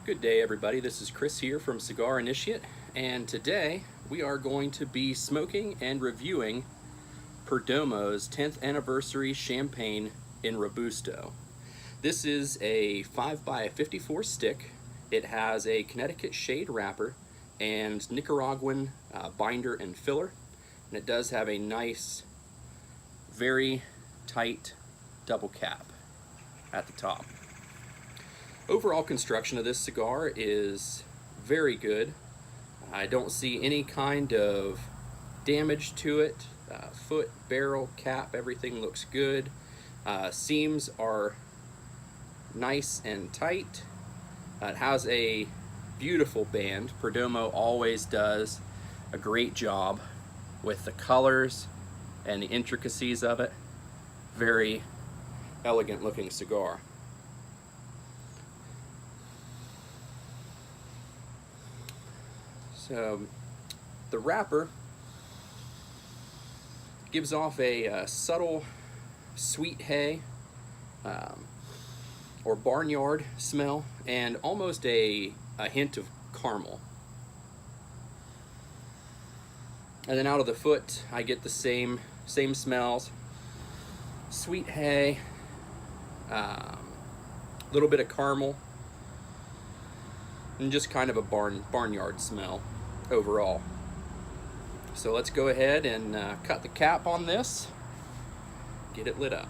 Good day, everybody. This is Chris here from Cigar Initiate, and today we are going to be smoking and reviewing Perdomo's 10th anniversary champagne in Robusto. This is a 5x54 stick. It has a Connecticut shade wrapper and Nicaraguan binder and filler, and it does have a nice, very tight double cap at the top. Overall construction of this cigar is very good. I don't see any kind of damage to it. Foot, barrel, cap, everything looks good. Seams are nice and tight. It has a beautiful band. Perdomo always does a great job with the colors and the intricacies of it. Very elegant looking cigar. So the wrapper gives off a subtle sweet hay or barnyard smell and almost a hint of caramel. And then out of the foot I get the same smells: sweet hay, little bit of caramel, and just kind of a barnyard smell overall. So let's go ahead and cut the cap on this, get it lit up.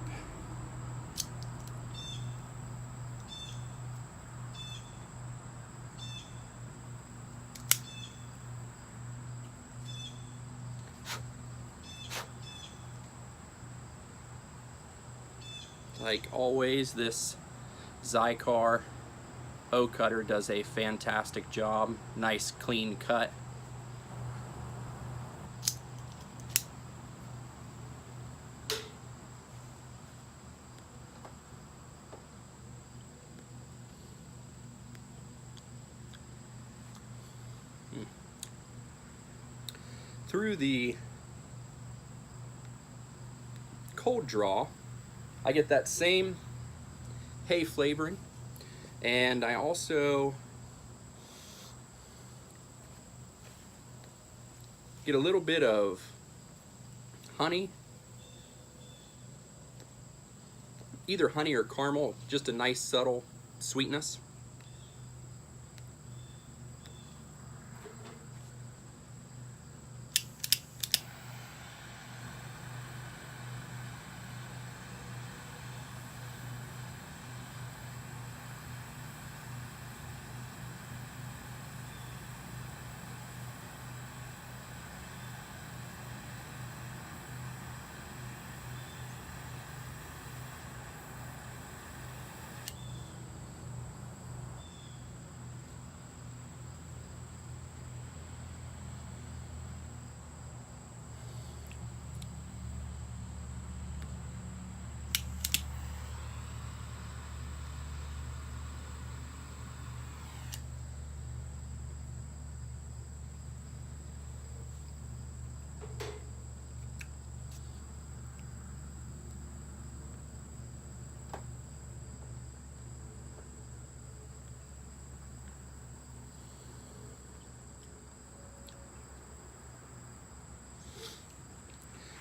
Like always, this Cigar O cutter does a fantastic job. Nice clean cut. Through the cold draw, I get that same hay flavoring, and I also get a little bit of honey, either honey or caramel, just a nice subtle sweetness.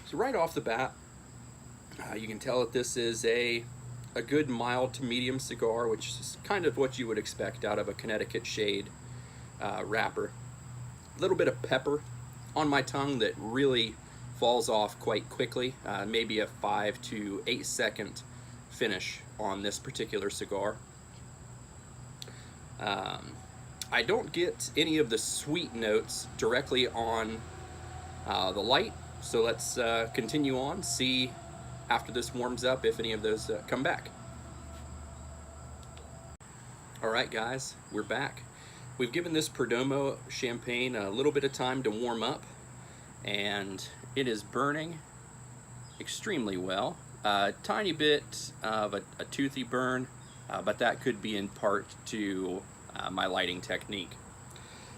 So right off the bat, you can tell that this is a good mild to medium cigar, which is kind of what you would expect out of a Connecticut shade wrapper. A little bit of pepper on my tongue that really falls off quite quickly, maybe a 5 to 8 second finish on this particular cigar. I don't get any of the sweet notes directly on the light. So let's continue on, see after this warms up if any of those come back. Alright guys, we're back. We've given this Perdomo champagne a little bit of time to warm up, and it is burning extremely well. A tiny bit of a toothy burn, but that could be in part to my lighting technique.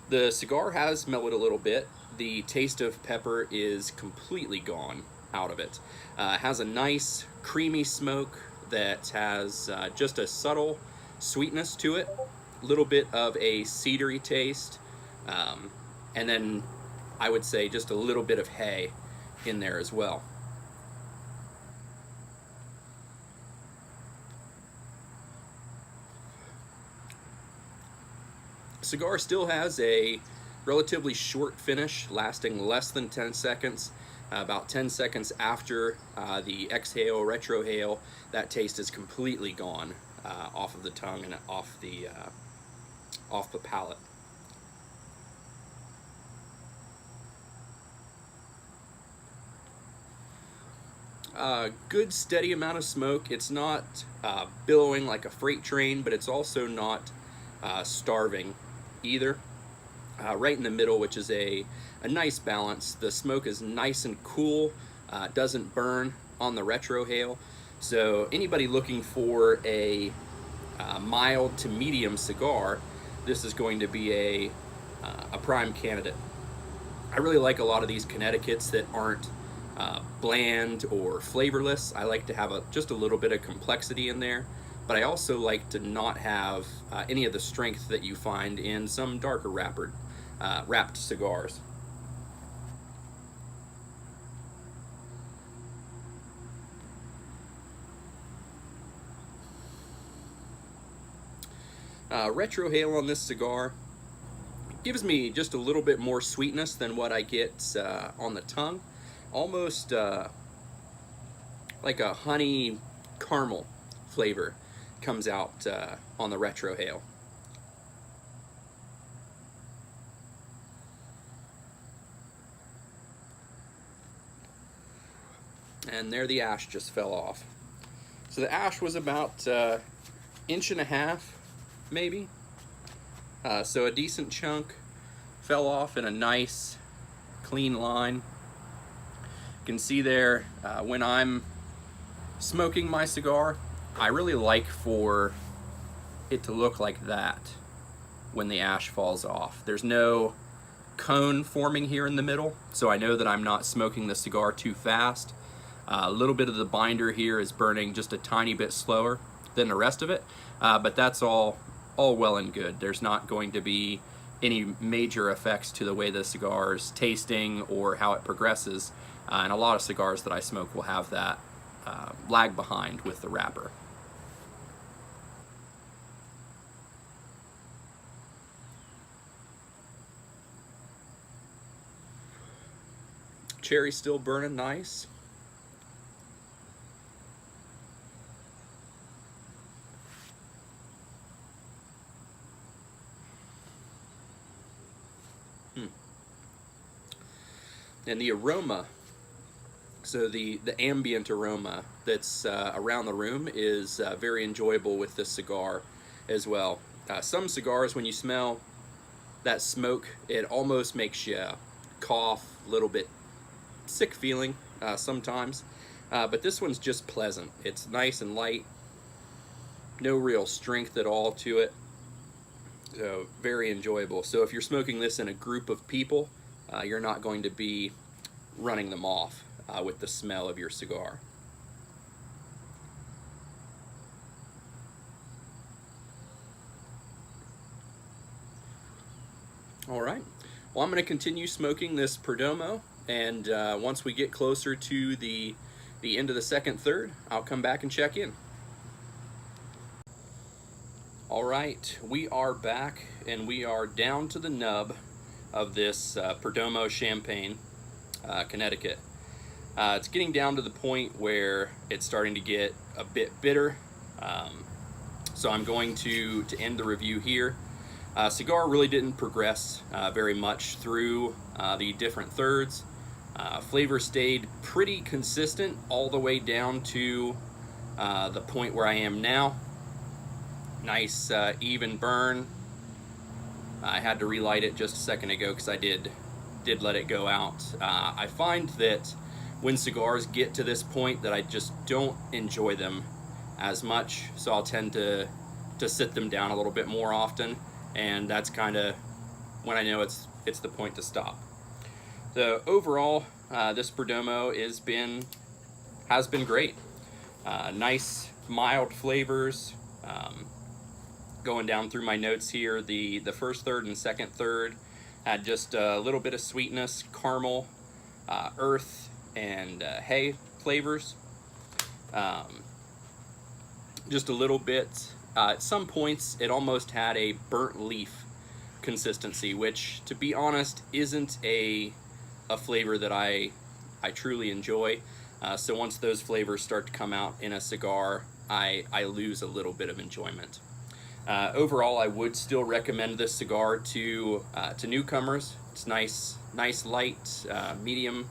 The cigar has mellowed a little bit. The taste of pepper is completely gone out of it. It has a nice creamy smoke that has just a subtle sweetness to it little bit of a cedary taste, and then I would say just a little bit of hay in there as well. Cigar still has a relatively short finish, lasting less than 10 seconds. About 10 seconds after the exhale, retrohale, that taste is completely gone off of the tongue and off the palate. Good steady amount of smoke. It's not billowing like a freight train, but it's also not starving either. Right in the middle, which is a nice balance. The smoke is nice and cool, doesn't burn on the retrohale. So anybody looking for a mild to medium cigar, this is going to be a prime candidate. I really like a lot of these Connecticut's that aren't bland or flavorless. I like to have just a little bit of complexity in there, but I also like to not have any of the strength that you find in some darker wrapped cigars. Retrohale on this cigar gives me just a little bit more sweetness than what I get on the tongue. Almost like a honey caramel flavor comes out on the retrohale. And there the ash just fell off. So the ash was about inch and a half, maybe. So a decent chunk fell off in a nice, clean line. You can see there when I'm smoking my cigar, I really like for it to look like that when the ash falls off. There's no cone forming here in the middle, so I know that I'm not smoking the cigar too fast. A little bit of the binder here is burning just a tiny bit slower than the rest of it, but that's all well and good. There's not going to be any major effects to the way the cigar is tasting or how it progresses, and a lot of cigars that I smoke will have that lag behind with the wrapper. Cherry's still burning nice. And the aroma, so the ambient aroma that's around the room is very enjoyable with this cigar as well. Some cigars, when you smell that smoke, it almost makes you cough, a little bit sick feeling sometimes, but this one's just pleasant. It's nice and light, no real strength at all to it, so very enjoyable. So if you're smoking this in a group of people, you're not going to be running them off with the smell of your cigar. All right, well, I'm going to continue smoking this Perdomo, and once we get closer to the end of the second third, I'll come back and check in. All right, we are back, and we are down to the nub of this Perdomo Champagne, Connecticut. It's getting down to the point where it's starting to get a bit bitter, so I'm going to end the review here. Cigar really didn't progress very much through the different thirds. Flavor stayed pretty consistent all the way down to the point where I am now. Nice even burn. I had to relight it just a second ago because I did let it go out. I find that when cigars get to this point that I just don't enjoy them as much, so I'll tend to sit them down a little bit more often, and that's kind of when I know it's the point to stop. So overall, this Perdomo has been great. Nice mild flavors, going down through my notes here, the first third and second third had just a little bit of sweetness, caramel, earth, and hay flavors. Just a little bit. At some points, it almost had a burnt leaf consistency, which, to be honest, isn't a flavor that I truly enjoy. So once those flavors start to come out in a cigar, I lose a little bit of enjoyment. Overall, I would still recommend this cigar to newcomers. It's nice, light, medium,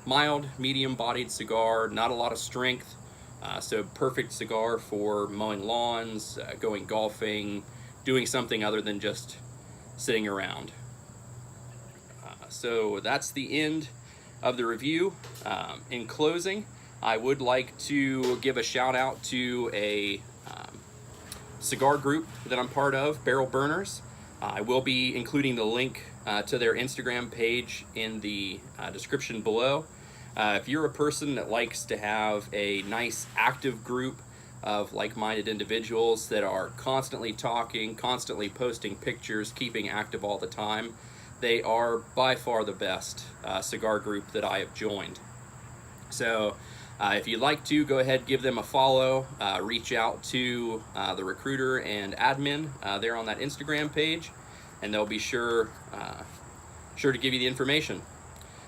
mild, medium-bodied cigar. Not a lot of strength, so perfect cigar for mowing lawns, going golfing, doing something other than just sitting around. So that's the end of the review. In closing, I would like to give a shout out to a cigar group that I'm part of, Barrel Burners. I will be including the link to their Instagram page in the description below. If you're a person that likes to have a nice active group of like-minded individuals that are constantly talking, constantly posting pictures, keeping active all the time, they are by far the best cigar group that I have joined. So if you'd like to, go ahead, give them a follow, reach out to the recruiter and admin there on that Instagram page, and they'll be sure to give you the information.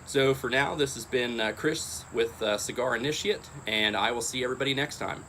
So for now, this has been Chris with Cigar Initiate, and I will see everybody next time.